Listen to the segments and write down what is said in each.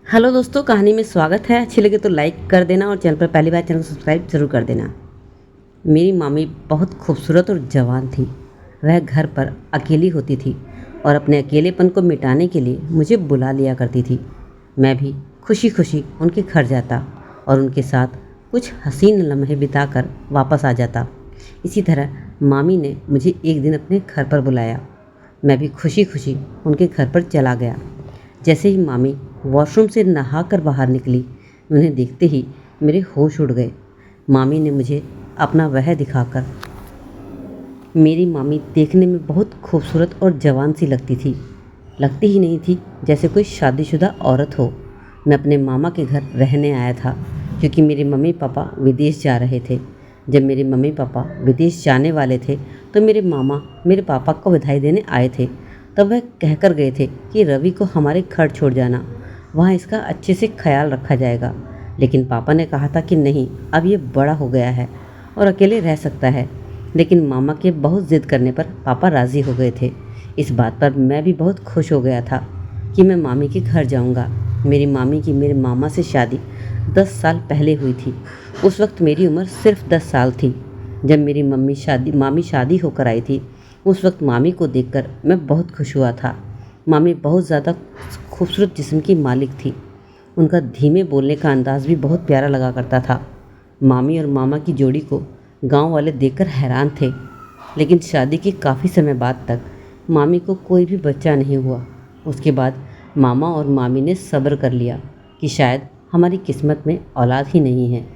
Hello दोस्तों, कहानी में स्वागत है। अच्छी लगे तो लाइक कर देना और चैनल पर पहली बार चैनल को सब्सक्राइब ज़रूर कर देना। मेरी मामी बहुत खूबसूरत और जवान थी। वह घर पर अकेली होती थी और अपने अकेलेपन को मिटाने के लिए मुझे बुला लिया करती थी। मैं भी खुशी खुशी उनके घर जाता और उनके साथ कुछ हसीन लम्हे बिताकर वापस आ जाता। इसी तरह मामी ने मुझे एक दिन अपने घर पर बुलाया। मैं भी खुशी खुशी उनके घर पर चला गया। जैसे ही मामी वॉशरूम से नहाकर बाहर निकली, उन्हें देखते ही मेरे होश उड़ गए। मामी ने मुझे अपना वह दिखाकर मेरी मामी देखने में बहुत खूबसूरत और जवान सी लगती थी। लगती ही नहीं थी जैसे कोई शादीशुदा औरत हो। मैं अपने मामा के घर रहने आया था क्योंकि मेरे मम्मी पापा विदेश जा रहे थे। जब मेरे मम्मी पापा विदेश जाने वाले थे तो मेरे मामा मेरे पापा को बधाई देने आए थे। तब वह कहकर गए थे कि रवि को हमारे घर छोड़ जाना, वहाँ इसका अच्छे से ख्याल रखा जाएगा। लेकिन पापा ने कहा था कि नहीं, अब ये बड़ा हो गया है और अकेले रह सकता है। लेकिन मामा के बहुत ज़िद करने पर पापा राज़ी हो गए थे। इस बात पर मैं भी बहुत खुश हो गया था कि मैं मामी के घर जाऊंगा। मेरी मामी की मेरे मामा से शादी 10 साल पहले हुई थी। उस वक्त मेरी उम्र सिर्फ 10 साल थी। जब मेरी मामी शादी होकर आई थी, उस वक्त मामी को देखकर मैं बहुत खुश हुआ था। मामी बहुत ज़्यादा खूबसूरत जिस्म की मालिक थी। उनका धीमे बोलने का अंदाज़ भी बहुत प्यारा लगा करता था। मामी और मामा की जोड़ी को गांव वाले देखकर हैरान थे। लेकिन शादी के काफ़ी समय बाद तक मामी को कोई भी बच्चा नहीं हुआ। उसके बाद मामा और मामी ने सब्र कर लिया कि शायद हमारी किस्मत में औलाद ही नहीं है।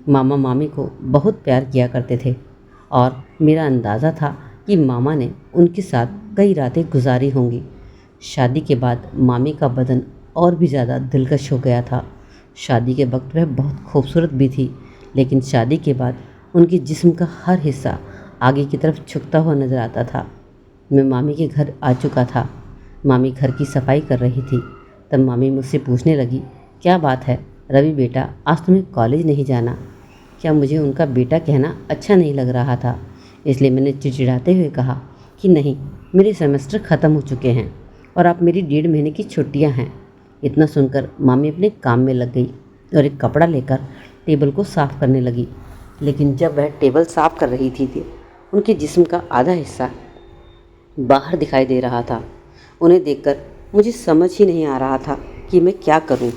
मामा मामी को बहुत प्यार किया करते थे और मेरा अंदाज़ा था कि मामा ने उनके साथ कई रातें गुजारी होंगी। शादी के बाद मामी का बदन और भी ज़्यादा दिलकश हो गया था। शादी के वक्त वह बहुत खूबसूरत भी थी, लेकिन शादी के बाद उनके जिस्म का हर हिस्सा आगे की तरफ झुकता हुआ नज़र आता था। मैं मामी के घर आ चुका था। मामी घर की सफाई कर रही थी। तब मामी मुझसे पूछने लगी, क्या बात है रवि बेटा, आज तुम्हें कॉलेज नहीं जाना? क्या मुझे उनका बेटा कहना अच्छा नहीं लग रहा था, इसलिए मैंने चिड़चिड़ाते हुए कहा कि नहीं, मेरे सेमेस्टर ख़त्म हो चुके हैं और आप मेरी 1.5 महीने की छुट्टियां हैं। इतना सुनकर मामी अपने काम में लग गई और एक कपड़ा लेकर टेबल को साफ़ करने लगी। लेकिन जब वह टेबल साफ़ कर रही थी उनके जिस्म का आधा हिस्सा बाहर दिखाई दे रहा था। उन्हें देखकर मुझे समझ ही नहीं आ रहा था कि मैं क्या करूं।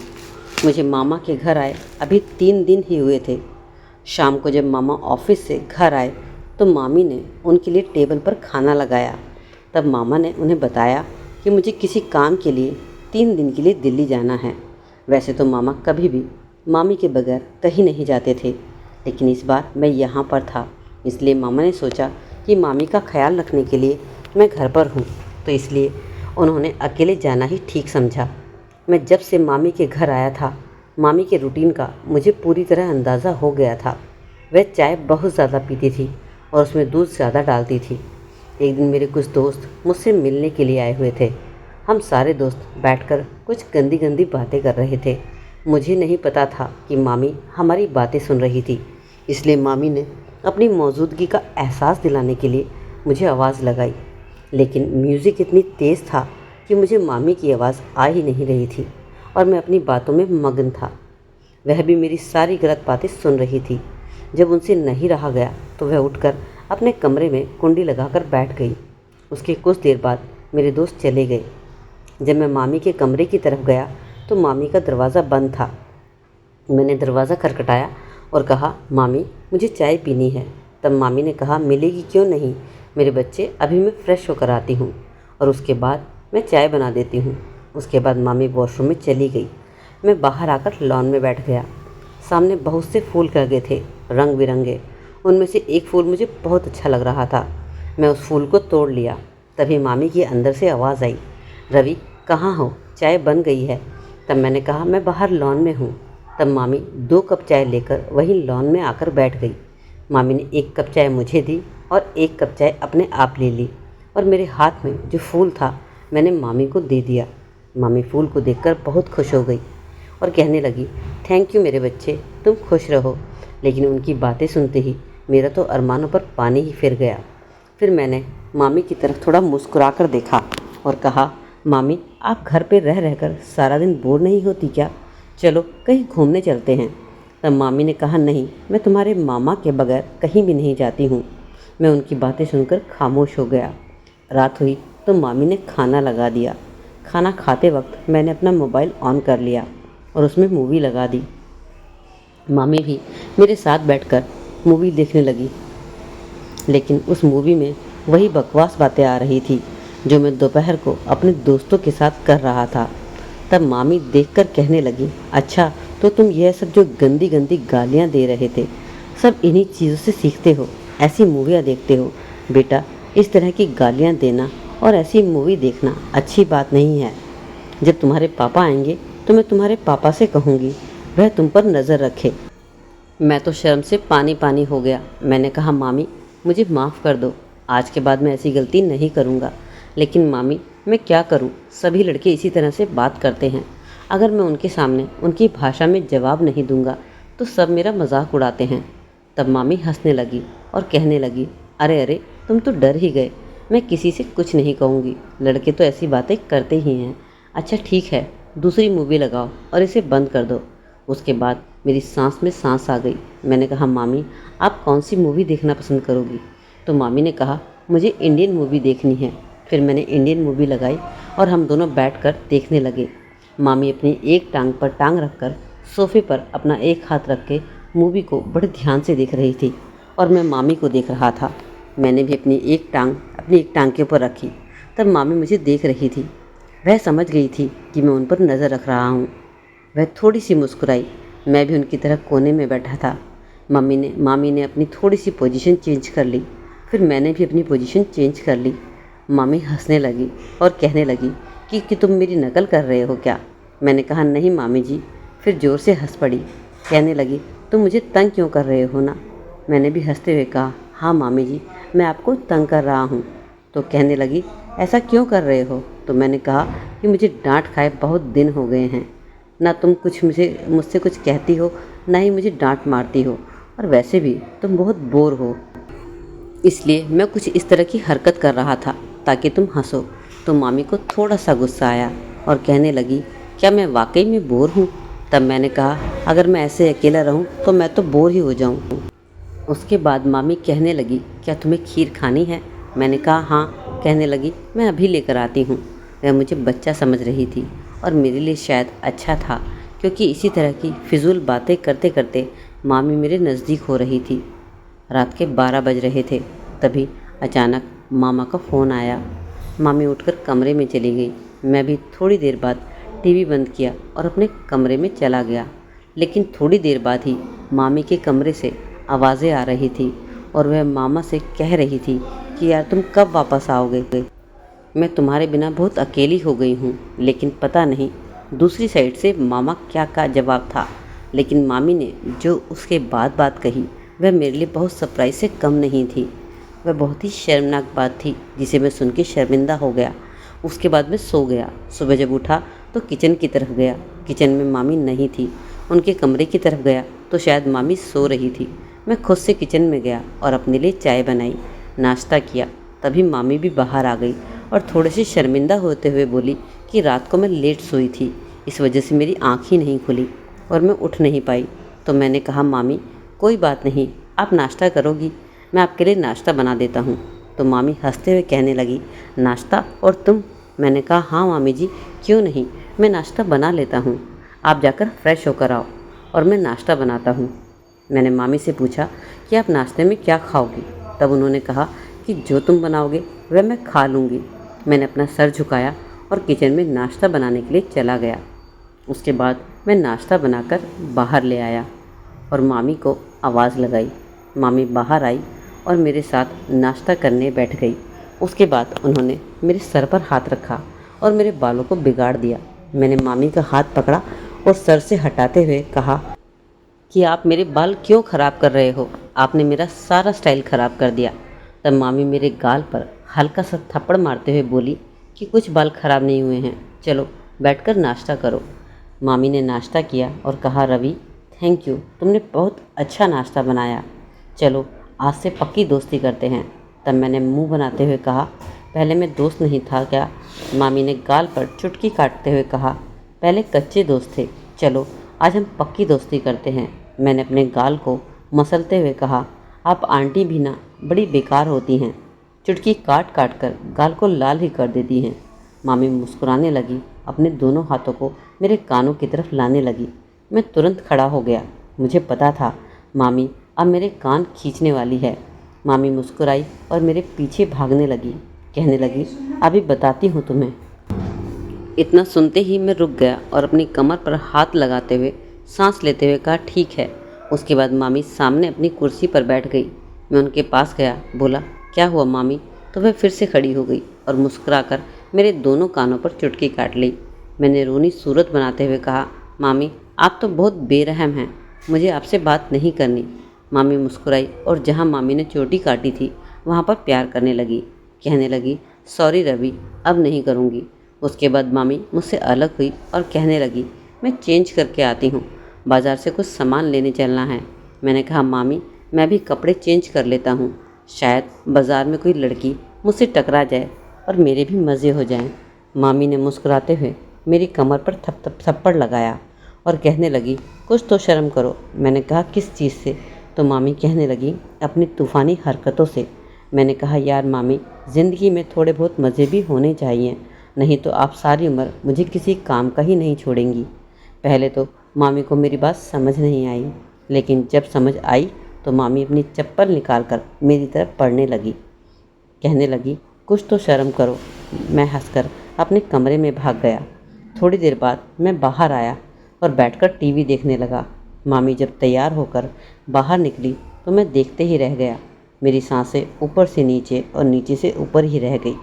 मुझे मामा के घर आए अभी 3 दिन ही हुए थे। शाम को जब मामा ऑफिस से घर आए तो मामी ने उनके लिए टेबल पर खाना लगाया। तब मामा ने उन्हें बताया कि मुझे किसी काम के लिए 3 दिन के लिए दिल्ली जाना है। वैसे तो मामा कभी भी मामी के बगैर कहीं नहीं जाते थे, लेकिन इस बार मैं यहाँ पर था, इसलिए मामा ने सोचा कि मामी का ख्याल रखने के लिए मैं घर पर हूँ, तो इसलिए उन्होंने अकेले जाना ही ठीक समझा। मैं जब से मामी के घर आया था, मामी के रूटीन का मुझे पूरी तरह अंदाज़ा हो गया था। वह चाय बहुत ज़्यादा पीती थी और उसमें दूध ज़्यादा डालती थी। एक दिन मेरे कुछ दोस्त मुझसे मिलने के लिए आए हुए थे। हम सारे दोस्त बैठकर कुछ गंदी गंदी बातें कर रहे थे। मुझे नहीं पता था कि मामी हमारी बातें सुन रही थी, इसलिए मामी ने अपनी मौजूदगी का एहसास दिलाने के लिए मुझे आवाज़ लगाई। लेकिन म्यूज़िक इतनी तेज़ था कि मुझे मामी की आवाज़ आ ही नहीं रही थी और मैं अपनी बातों में मगन था। वह भी मेरी सारी गलत बातें सुन रही थी। जब उनसे नहीं रहा गया तो वह उठकर अपने कमरे में कुंडी लगाकर बैठ गई। उसके कुछ देर बाद मेरे दोस्त चले गए। जब मैं मामी के कमरे की तरफ गया तो मामी का दरवाज़ा बंद था। मैंने दरवाज़ा खटखटाया और कहा, मामी मुझे चाय पीनी है। तब मामी ने कहा, मिलेगी क्यों नहीं मेरे बच्चे, अभी मैं फ़्रेश होकर आती हूँ और उसके बाद मैं चाय बना देती हूँ। उसके बाद मामी वॉशरूम में चली गई। मैं बाहर आकर लॉन में बैठ गया। सामने बहुत से फूल लगे थे, रंग बिरंगे। उनमें से एक फूल मुझे बहुत अच्छा लग रहा था। मैं उस फूल को तोड़ लिया। तभी मामी की अंदर से आवाज़ आई, रवि कहाँ हो, चाय बन गई है। तब मैंने कहा, मैं बाहर लॉन में हूँ। तब मामी 2 कप चाय लेकर वहीं लॉन में आकर बैठ गई। मामी ने 1 कप चाय मुझे दी और 1 कप चाय अपने आप ले ली और मेरे हाथ में जो फूल था मैंने मामी को दे दिया। मामी फूल को देखकर बहुत खुश हो गई और कहने लगी, थैंक यू मेरे बच्चे, तुम खुश रहो। लेकिन उनकी बातें सुनते ही मेरा तो अरमानों पर पानी ही फिर गया। फिर मैंने मामी की तरफ थोड़ा मुस्कुरा कर देखा और कहा, मामी आप घर पे रह रहकर सारा दिन बोर नहीं होती क्या? चलो कहीं घूमने चलते हैं। तब मामी ने कहा, नहीं, मैं तुम्हारे मामा के बगैर कहीं भी नहीं जाती हूँ। मैं उनकी बातें सुनकर खामोश हो गया। रात हुई तो मामी ने खाना लगा दिया। खाना खाते वक्त मैंने अपना मोबाइल ऑन कर लिया और उसमें मूवी लगा दी। मामी भी मेरे साथ बैठकर मूवी देखने लगी, लेकिन उस मूवी में वही बकवास बातें आ रही थी जो मैं दोपहर को अपने दोस्तों के साथ कर रहा था। तब मामी देखकर कहने लगी, अच्छा, तो तुम यह सब जो गंदी गंदी गालियाँ दे रहे थे, सब इन्हीं चीज़ों से सीखते हो, ऐसी मूवियाँ देखते हो। बेटा, इस तरह की गालियाँ देना और ऐसी मूवी देखना अच्छी बात नहीं है। जब तुम्हारे पापा आएंगे तो मैं तुम्हारे पापा से कहूँगी वह तुम पर नज़र रखे। मैं तो शर्म से पानी पानी हो गया। मैंने कहा, मामी मुझे माफ़ कर दो, आज के बाद मैं ऐसी गलती नहीं करूँगा। लेकिन मामी, मैं क्या करूँ, सभी लड़के इसी तरह से बात करते हैं। अगर मैं उनके सामने उनकी भाषा में जवाब नहीं दूंगा तो सब मेरा मजाक उड़ाते हैं। तब मामी हंसने लगी और कहने लगी, अरे अरे, तुम तो डर ही गए। मैं किसी से कुछ नहीं कहूँगी, लड़के तो ऐसी बातें करते ही हैं। अच्छा ठीक है, दूसरी मूवी लगाओ और इसे बंद कर दो। उसके बाद मेरी सांस में सांस आ गई। मैंने कहा, मामी आप कौन सी मूवी देखना पसंद करोगी? तो मामी ने कहा, मुझे इंडियन मूवी देखनी है। फिर मैंने इंडियन मूवी लगाई और हम दोनों बैठकर देखने लगे। मामी अपनी एक टांग पर टांग रखकर सोफे पर अपना एक हाथ रख के मूवी को बड़े ध्यान से देख रही थी और मैं मामी को देख रहा था। मैंने भी अपनी एक टांग के ऊपर रखी। तब मामी मुझे देख रही थी। वह समझ गई थी कि मैं उन पर नज़र रख रहा हूँ। वह थोड़ी सी मुस्कुराई। मैं भी उनकी तरह कोने में बैठा था। मामी ने अपनी थोड़ी सी पोजीशन चेंज कर ली। फिर मैंने भी अपनी पोजीशन चेंज कर ली। मामी हंसने लगी और कहने लगी कि तुम मेरी नकल कर रहे हो क्या? मैंने कहा, नहीं मामी जी। फिर ज़ोर से हंस पड़ी। कहने लगी, तुम मुझे तंग क्यों कर रहे हो ना? मैंने भी हंसते हुए कहा, हाँ मामी जी, मैं आपको तंग कर रहा हूँ। तो कहने लगी, ऐसा क्यों कर रहे हो? तो मैंने कहा कि मुझे डांट खाए बहुत दिन हो गए हैं। ना तुम कुछ मुझसे कुछ कहती हो, ना ही मुझे डांट मारती हो, और वैसे भी तुम बहुत बोर हो, इसलिए मैं कुछ इस तरह की हरकत कर रहा था ताकि तुम हंसो। तो मामी को थोड़ा सा गुस्सा आया और कहने लगी, क्या मैं वाकई में बोर हूँ? तब मैंने कहा, अगर मैं ऐसे अकेला रहूँ तो मैं तो बोर ही हो जाऊँ। उसके बाद मामी कहने लगी, क्या तुम्हें खीर खानी है? मैंने कहा, हाँ। कहने लगी, मैं अभी लेकर आती हूँ। वह मुझे बच्चा समझ रही थी और मेरे लिए शायद अच्छा था, क्योंकि इसी तरह की फिजूल बातें करते करते मामी मेरे नज़दीक हो रही थी। रात के 12 बज रहे थे। तभी अचानक मामा का फ़ोन आया। मामी उठकर कमरे में चली गई। मैं भी थोड़ी देर बाद टीवी बंद किया और अपने कमरे में चला गया। लेकिन थोड़ी देर बाद ही मामी के कमरे से आवाज़ें आ रही थी और वह मामा से कह रही थी कि यार तुम कब वापस आओगे? मैं तुम्हारे बिना बहुत अकेली हो गई हूँ। लेकिन पता नहीं दूसरी साइड से मामा क्या का जवाब था। लेकिन मामी ने जो उसके बाद बात कही वह मेरे लिए बहुत सरप्राइज से कम नहीं थी। वह बहुत ही शर्मनाक बात थी जिसे मैं सुन के शर्मिंदा हो गया। उसके बाद मैं सो गया। सुबह जब उठा तो किचन की तरफ गया। किचन में मामी नहीं थी। उनके कमरे की तरफ गया तो शायद मामी सो रही थी। मैं खुद से किचन में गया और अपने लिए चाय बनाई, नाश्ता किया। तभी मामी भी बाहर आ गई और थोड़े से शर्मिंदा होते हुए बोली कि रात को मैं लेट सोई थी, इस वजह से मेरी आँख ही नहीं खुली और मैं उठ नहीं पाई। तो मैंने कहा, मामी कोई बात नहीं, आप नाश्ता करोगी? मैं आपके लिए नाश्ता बना देता हूँ। तो मामी हंसते हुए कहने लगी, नाश्ता और तुम? मैंने कहा, हाँ मामी जी, क्यों नहीं, मैं नाश्ता बना लेता हूँ। आप जाकर फ्रेश होकर आओ और मैं नाश्ता बनाता हूँ। मैंने मामी से पूछा कि आप नाश्ते में क्या खाओगी? तब उन्होंने कहा कि जो तुम बनाओगे वह मैं खा लूँगी। मैंने अपना सर झुकाया और किचन में नाश्ता बनाने के लिए चला गया। उसके बाद मैं नाश्ता बनाकर बाहर ले आया और मामी को आवाज़ लगाई। मामी बाहर आई और मेरे साथ नाश्ता करने बैठ गई। उसके बाद उन्होंने मेरे सर पर हाथ रखा और मेरे बालों को बिगाड़ दिया। मैंने मामी का हाथ पकड़ा और सर से हटाते हुए कहा कि आप मेरे बाल क्यों ख़राब कर रहे हो? आपने मेरा सारा स्टाइल ख़राब कर दिया। तब मामी मेरे गाल पर हल्का सा थप्पड़ मारते हुए बोली कि कुछ बाल ख़राब नहीं हुए हैं, चलो बैठकर नाश्ता करो। मामी ने नाश्ता किया और कहा, रवि थैंक यू, तुमने बहुत अच्छा नाश्ता बनाया, चलो आज से पक्की दोस्ती करते हैं। तब मैंने मुंह बनाते हुए कहा, पहले मैं दोस्त नहीं था क्या? मामी ने गाल पर चुटकी काटते हुए कहा, पहले कच्चे दोस्त थे, चलो आज हम पक्की दोस्ती करते हैं। मैंने अपने गाल को मसलते हुए कहा, आप आंटी भी ना बड़ी बेकार होती हैं, चुटकी काट काट कर गाल को लाल ही कर देती हैं। मामी मुस्कुराने लगी, अपने दोनों हाथों को मेरे कानों की तरफ लाने लगी। मैं तुरंत खड़ा हो गया। मुझे पता था मामी अब मेरे कान खींचने वाली है। मामी मुस्कुराई और मेरे पीछे भागने लगी। कहने लगी, अभी बताती हूँ तुम्हें। इतना सुनते ही मैं रुक गया और अपनी कमर पर हाथ लगाते हुए सांस लेते हुए कहा, ठीक है। उसके बाद मामी सामने अपनी कुर्सी पर बैठ गई। मैं उनके पास गया, बोला, क्या हुआ मामी? तो वह फिर से खड़ी हो गई और मुस्कुराकर मेरे दोनों कानों पर चुटकी काट ली। मैंने रोनी सूरत बनाते हुए कहा, मामी आप तो बहुत बेरहम हैं, मुझे आपसे बात नहीं करनी। मामी मुस्कुराई और जहाँ मामी ने चोटी काटी थी वहाँ पर प्यार करने लगी। कहने लगी, सॉरी रवि, अब नहीं करूँगी। उसके बाद मामी मुझसे अलग हुई और कहने लगी, मैं चेंज करके आती हूँ, बाज़ार से कुछ सामान लेने चलना है। मैंने कहा, मामी मैं भी कपड़े चेंज कर लेता हूँ, शायद बाज़ार में कोई लड़की मुझसे टकरा जाए और मेरे भी मज़े हो जाएं। मामी ने मुस्कुराते हुए मेरी कमर पर थप्पड़ लगाया और कहने लगी, कुछ तो शर्म करो। मैंने कहा, किस चीज़ से? तो मामी कहने लगी, अपनी तूफ़ानी हरकतों से। मैंने कहा, यार मामी, ज़िंदगी में थोड़े बहुत मज़े भी होने चाहिए, नहीं तो आप सारी उम्र मुझे किसी काम का ही नहीं छोड़ेंगी। पहले तो मामी को मेरी बात समझ नहीं आई, लेकिन जब समझ आई तो मामी अपनी चप्पल निकाल कर मेरी तरफ पड़ने लगी। कहने लगी, कुछ तो शर्म करो। मैं हंसकर अपने कमरे में भाग गया। थोड़ी देर बाद मैं बाहर आया और बैठकर टीवी देखने लगा। मामी जब तैयार होकर बाहर निकली तो मैं देखते ही रह गया। मेरी सांसें ऊपर से नीचे और नीचे से ऊपर ही रह गई।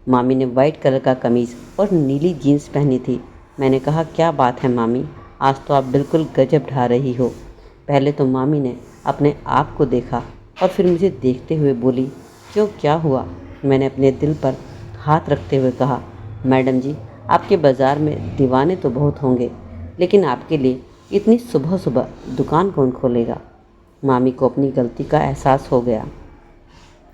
मामी ने वाइट कलर का कमीज़ और नीली जीन्स पहनी थी। मैंने कहा, क्या बात है मामी, आज तो आप बिल्कुल गजब ढा रही हो। पहले तो मामी ने अपने आप को देखा और फिर मुझे देखते हुए बोली, क्यों, क्या हुआ? मैंने अपने दिल पर हाथ रखते हुए कहा, मैडम जी, आपके बाज़ार में दीवाने तो बहुत होंगे, लेकिन आपके लिए इतनी सुबह सुबह दुकान कौन खोलेगा? मामी को अपनी गलती का एहसास हो गया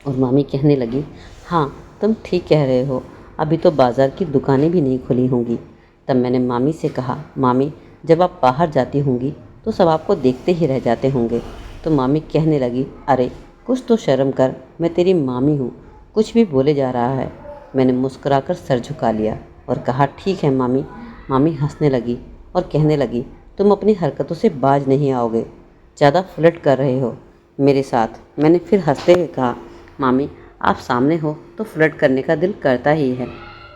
और मामी कहने लगी, हाँ तुम ठीक कह रहे हो, अभी तो बाज़ार की दुकानें भी नहीं खुली होंगी। तब मैंने मामी से कहा, मामी जब आप बाहर जाती होंगी तो सब आपको देखते ही रह जाते होंगे। तो मामी कहने लगी, अरे कुछ तो शर्म कर, मैं तेरी मामी हूँ, कुछ भी बोले जा रहा है। मैंने मुस्कुराकर सर झुका लिया और कहा, ठीक है मामी। मामी हंसने लगी और कहने लगी, तुम अपनी हरकतों से बाज नहीं आओगे, ज़्यादा फ्लर्ट कर रहे हो मेरे साथ। मैंने फिर हंसते हुए कहा, मामी आप सामने हो तो फ्लर्ट करने का दिल करता ही है।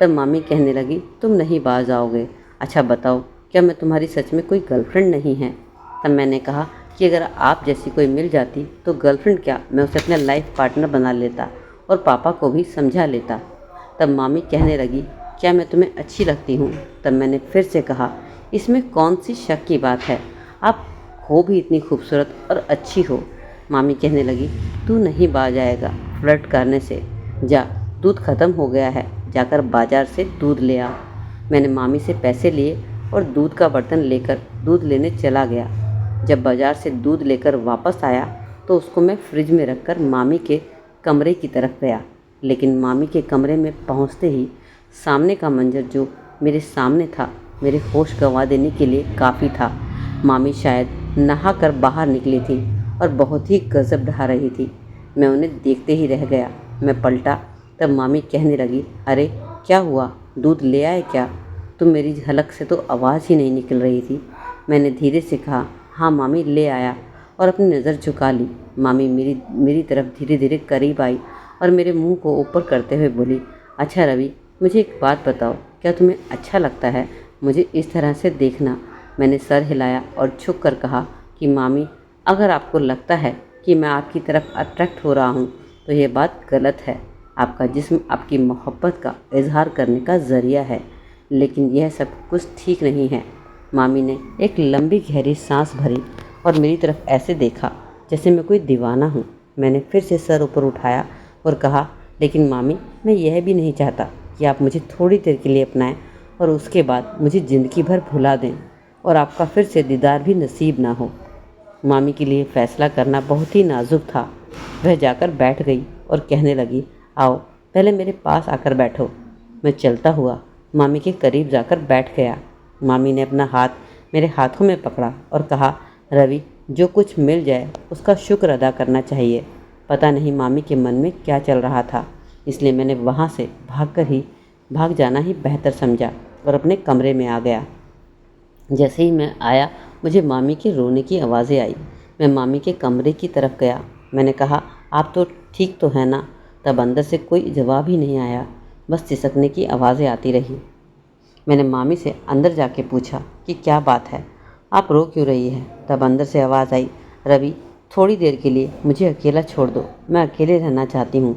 तब मामी कहने लगी, तुम नहीं बाज आओगे। अच्छा बताओ, क्या मैं तुम्हारी सच में कोई गर्लफ्रेंड नहीं है? तब मैंने कहा कि अगर आप जैसी कोई मिल जाती तो गर्लफ्रेंड क्या, मैं उसे अपना लाइफ पार्टनर बना लेता और पापा को भी समझा लेता। तब मामी कहने लगी, क्या मैं तुम्हें अच्छी लगती हूँ? तब मैंने फिर से कहा, इसमें कौन सी शक की बात है, आप हो भी इतनी खूबसूरत और अच्छी हो। मामी कहने लगी, तू नहीं बाज आएगा फ्लर्ट करने से, जा दूध ख़त्म हो गया है, जाकर बाज़ार से दूध ले आओ। मैंने मामी से पैसे लिए और दूध का बर्तन लेकर दूध लेने चला गया। जब बाज़ार से दूध लेकर वापस आया तो उसको मैं फ्रिज में रखकर मामी के कमरे की तरफ गया, लेकिन मामी के कमरे में पहुंचते ही सामने का मंजर जो मेरे सामने था मेरे होश गंवा देने के लिए काफ़ी था। मामी शायद नहा कर बाहर निकली थी और बहुत ही गजब ढा रही थी। मैं उन्हें देखते ही रह गया। मैं पलटा तब मामी कहने लगी, अरे क्या हुआ, दूध ले आए क्या? तुम मेरी झलक से तो आवाज़ ही नहीं निकल रही थी। मैंने धीरे से कहा, हाँ मामी ले आया, और अपनी नज़र झुका ली। मामी मेरी तरफ धीरे धीरे करीब आई और मेरे मुंह को ऊपर करते हुए बोली, अच्छा रवि, मुझे एक बात बताओ, क्या तुम्हें अच्छा लगता है मुझे इस तरह से देखना? मैंने सर हिलाया और झुक कर कहा कि मामी, अगर आपको लगता है कि मैं आपकी तरफ अट्रैक्ट हो रहा हूँ तो ये बात गलत है। आपका जिस्म आपकी मोहब्बत का इजहार करने का ज़रिया है, लेकिन यह सब कुछ ठीक नहीं है। मामी ने एक लंबी गहरी सांस भरी और मेरी तरफ ऐसे देखा जैसे मैं कोई दीवाना हूँ। मैंने फिर से सर ऊपर उठाया और कहा, लेकिन मामी, मैं यह भी नहीं चाहता कि आप मुझे थोड़ी देर के लिए अपनाएं और उसके बाद मुझे ज़िंदगी भर भुला दें और आपका फिर से दीदार भी नसीब ना हो। मामी के लिए फ़ैसला करना बहुत ही नाजुक था। वह जाकर बैठ गई और कहने लगी, आओ पहले मेरे पास आकर बैठो। मैं चलता हुआ मामी के करीब जाकर बैठ गया। मामी ने अपना हाथ मेरे हाथों में पकड़ा और कहा, रवि, जो कुछ मिल जाए उसका शुक्र अदा करना चाहिए। पता नहीं मामी के मन में क्या चल रहा था, इसलिए मैंने वहाँ से भाग जाना ही बेहतर समझा और अपने कमरे में आ गया। जैसे ही मैं आया मुझे मामी के रोने की आवाज़ें आई। मैं मामी के कमरे की तरफ गया। मैंने कहा, आप तो ठीक तो है ना? तब अंदर से कोई जवाब ही नहीं आया, बस सिसकने की आवाज़ें आती रही। मैंने मामी से अंदर जाके पूछा कि क्या बात है, आप रो क्यों रही है? तब अंदर से आवाज़ आई, रवि, थोड़ी देर के लिए मुझे अकेला छोड़ दो, मैं अकेले रहना चाहती हूँ,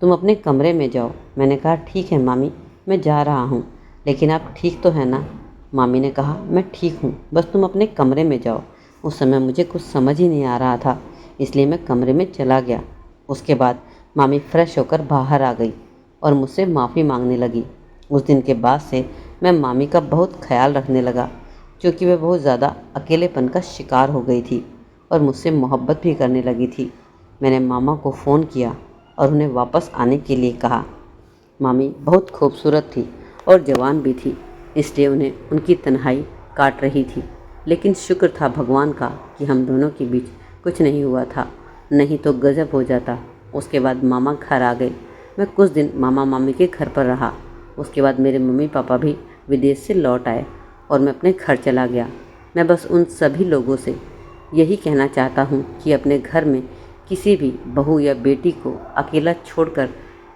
तुम अपने कमरे में जाओ। मैंने कहा, ठीक है मामी, मैं जा रहा हूँ, लेकिन आप ठीक तो है ना? मामी ने कहा, मैं ठीक हूँ, बस तुम अपने कमरे में जाओ। उस समय मुझे कुछ समझ ही नहीं आ रहा था, इसलिए मैं कमरे में चला गया। उसके बाद मामी फ्रेश होकर बाहर आ गई और मुझसे माफ़ी मांगने लगी। उस दिन के बाद से मैं मामी का बहुत ख्याल रखने लगा, क्योंकि वह बहुत ज़्यादा अकेलेपन का शिकार हो गई थी और मुझसे मोहब्बत भी करने लगी थी। मैंने मामा को फ़ोन किया और उन्हें वापस आने के लिए कहा। मामी बहुत खूबसूरत थी और जवान भी थी, इसलिए उन्हें उनकी तन्हाई काट रही थी, लेकिन शुक्र था भगवान का कि हम दोनों के बीच कुछ नहीं हुआ था, नहीं तो गजब हो जाता। उसके बाद मामा घर आ गए। मैं कुछ दिन मामा मामी के घर पर रहा। उसके बाद मेरे मम्मी पापा भी विदेश से लौट आए और मैं अपने घर चला गया। मैं बस उन सभी लोगों से यही कहना चाहता हूँ कि अपने घर में किसी भी बहू या बेटी को अकेला छोड़कर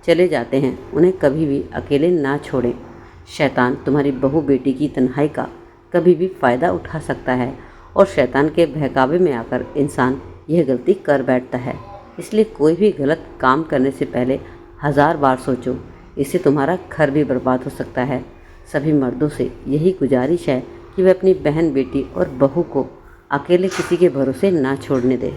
चले जाते हैं, उन्हें कभी भी अकेले ना छोड़ें। शैतान तुम्हारी बहू बेटी की तन्हाई का कभी भी फ़ायदा उठा सकता है और शैतान के बहकावे में आकर इंसान यह गलती कर बैठता है। इसलिए कोई भी गलत काम करने से पहले 1000 बार सोचो, इससे तुम्हारा घर भी बर्बाद हो सकता है। सभी मर्दों से यही गुजारिश है कि वे अपनी बहन बेटी और बहू को अकेले किसी के भरोसे ना छोड़ने दें।